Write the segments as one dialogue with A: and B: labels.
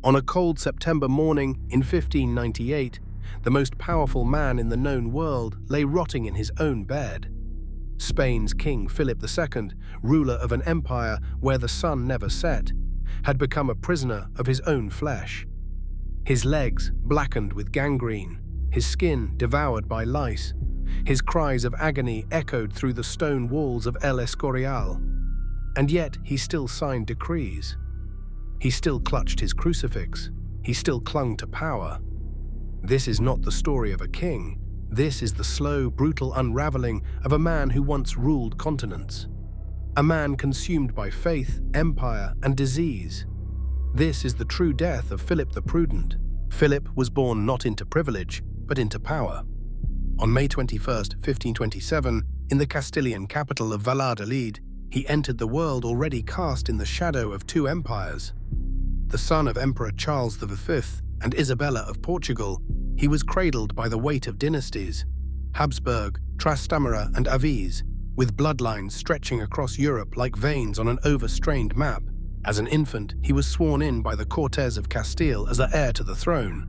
A: On a cold September morning in 1598, the most powerful man in the known world lay rotting in his own bed. Spain's King Philip II, ruler of an empire where the sun never set, had become a prisoner of his own flesh. His legs blackened with gangrene, his skin devoured by lice. His cries of agony echoed through the stone walls of El Escorial. And yet he still signed decrees. He still clutched his crucifix. He still clung to power. This is not the story of a king. This is the slow, brutal unraveling of a man who once ruled continents. A man consumed by faith, empire, and disease. This is the true death of Philip the Prudent. Philip was born not into privilege, but into power. On May 21, 1527, in the Castilian capital of Valladolid, he entered the world already cast in the shadow of two empires. The son of Emperor Charles V and Isabella of Portugal, he was cradled by the weight of dynasties, Habsburg, Trastamara, and Aviz, with bloodlines stretching across Europe like veins on an overstrained map. As an infant, he was sworn in by the Cortes of Castile as the heir to the throne.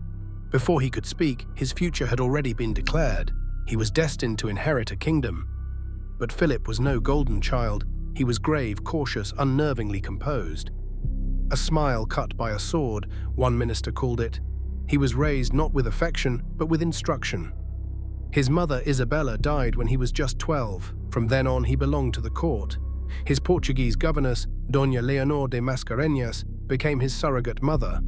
A: Before he could speak, his future had already been declared. He was destined to inherit a kingdom. But Philip was no golden child. He was grave, cautious, unnervingly composed. A smile cut by a sword, one minister called it. He was raised not with affection, but with instruction. His mother Isabella died when he was just 12. From then on, he belonged to the court. His Portuguese governess, Doña Leonor de Mascarenhas, became his surrogate mother.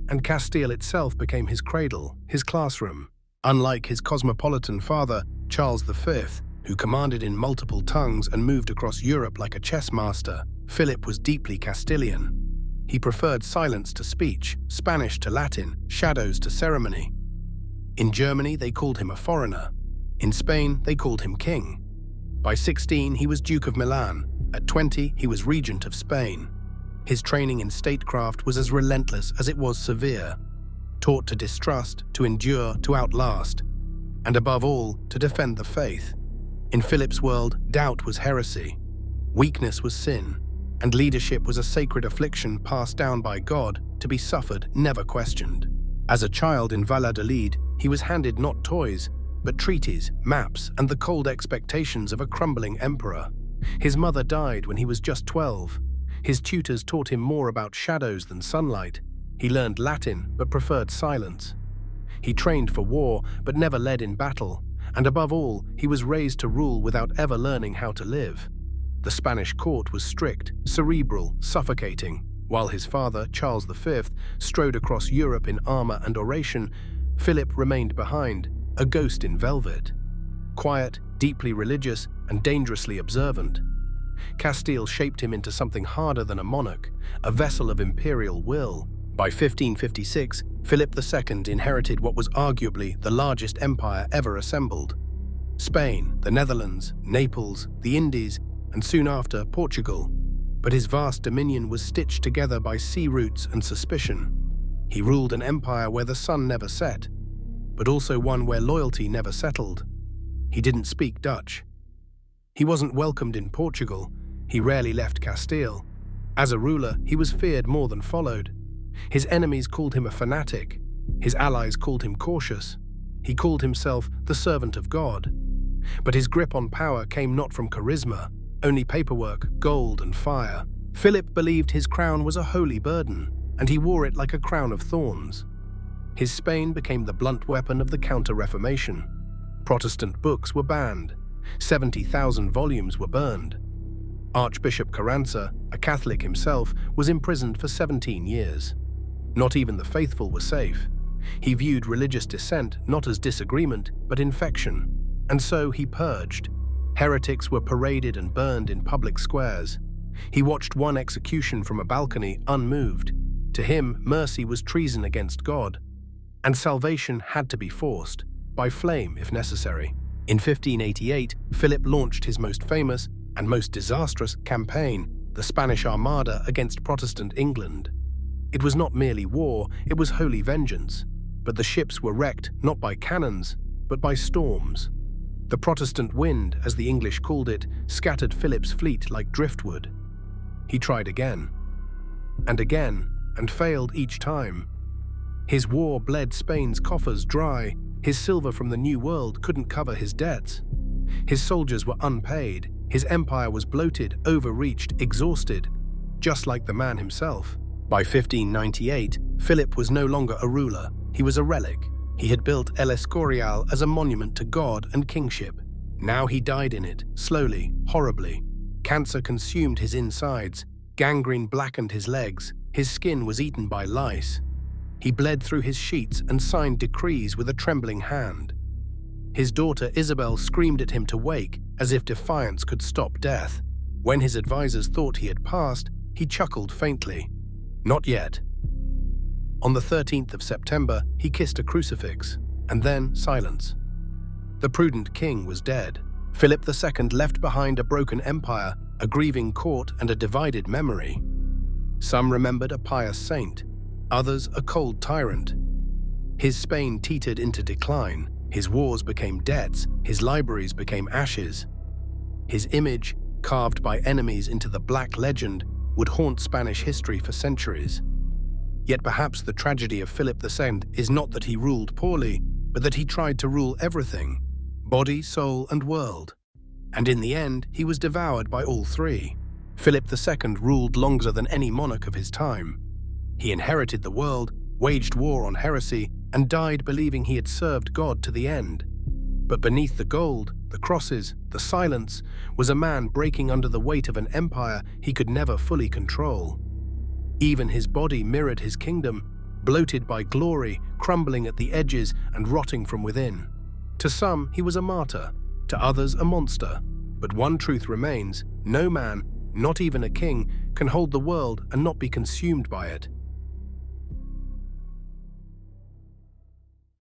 A: And Castile itself became his cradle, his classroom. Unlike his cosmopolitan father, Charles V, who commanded in multiple tongues and moved across Europe like a chess master, Philip was deeply Castilian. He preferred silence to speech, Spanish to Latin, shadows to ceremony. In Germany, they called him a foreigner. In Spain, they called him king. By 16, he was Duke of Milan. At 20, he was regent of Spain. His training in statecraft was as relentless as it was severe. Taught to distrust, to endure, to outlast, and above all, to defend the faith. In Philip's world, doubt was heresy, weakness was sin, and leadership was a sacred affliction passed down by God to be suffered, never questioned. As a child in Valladolid, he was handed not toys, but treaties, maps, and the cold expectations of a crumbling emperor. His mother died when he was just 12. His tutors taught him more about shadows than sunlight. He learned Latin, but preferred silence. He trained for war, but never led in battle. And above all, he was raised to rule without ever learning how to live. The Spanish court was strict, cerebral, suffocating. While his father, Charles V, strode across Europe in armor and oration, Philip remained behind, a ghost in velvet. Quiet, deeply religious, and dangerously observant. Castile shaped him into something harder than a monarch, a vessel of imperial will. By 1556, Philip II inherited what was arguably the largest empire ever assembled. Spain, the Netherlands, Naples, the Indies, and soon after, Portugal. But his vast dominion was stitched together by sea routes and suspicion. He ruled an empire where the sun never set, but also one where loyalty never settled. He didn't speak Dutch. He wasn't welcomed in Portugal. He rarely left Castile. As a ruler, he was feared more than followed. His enemies called him a fanatic. His allies called him cautious. He called himself the servant of God. But his grip on power came not from charisma, only paperwork, gold, and fire. Philip believed his crown was a holy burden, and he wore it like a crown of thorns. His Spain became the blunt weapon of the Counter-Reformation. Protestant books were banned. 70,000 volumes were burned. Archbishop Carranza, a Catholic himself, was imprisoned for 17 years. Not even the faithful were safe. He viewed religious dissent not as disagreement, but infection. And so he purged. Heretics were paraded and burned in public squares. He watched one execution from a balcony unmoved. To him, mercy was treason against God. And salvation had to be forced, by flame if necessary. In 1588, Philip launched his most famous and most disastrous campaign, the Spanish Armada against Protestant England. It was not merely war, it was holy vengeance. But the ships were wrecked not by cannons, but by storms. The Protestant wind, as the English called it, scattered Philip's fleet like driftwood. He tried again. And again, and failed each time. His war bled Spain's coffers dry. His silver from the New World couldn't cover his debts. His soldiers were unpaid. His empire was bloated, overreached, exhausted, just like the man himself. By 1598, Philip was no longer a ruler. He was a relic. He had built El Escorial as a monument to God and kingship. Now he died in it, slowly, horribly. Cancer consumed his insides. Gangrene blackened his legs. His skin was eaten by lice. He bled through his sheets and signed decrees with a trembling hand. His daughter Isabel screamed at him to wake, as if defiance could stop death. When his advisors thought he had passed, he chuckled faintly. Not yet. On the 13th of September, he kissed a crucifix, and then silence. The prudent king was dead. Philip II left behind a broken empire, a grieving court, and a divided memory. Some remembered a pious saint, others a cold tyrant. His Spain teetered into decline. His wars became debts. His libraries became ashes. His image, carved by enemies into the Black Legend, would haunt Spanish history for centuries. Yet perhaps the tragedy of Philip II is not that he ruled poorly, but that he tried to rule everything, body, soul, and world. And in the end, he was devoured by all three. Philip II ruled longer than any monarch of his time. He inherited the world, waged war on heresy, and died believing he had served God to the end. But beneath the gold, the crosses, the silence, was a man breaking under the weight of an empire he could never fully control. Even his body mirrored his kingdom, bloated by glory, crumbling at the edges and rotting from within. To some, he was a martyr, to others a monster. But one truth remains: no man, not even a king, can hold the world and not be consumed by it.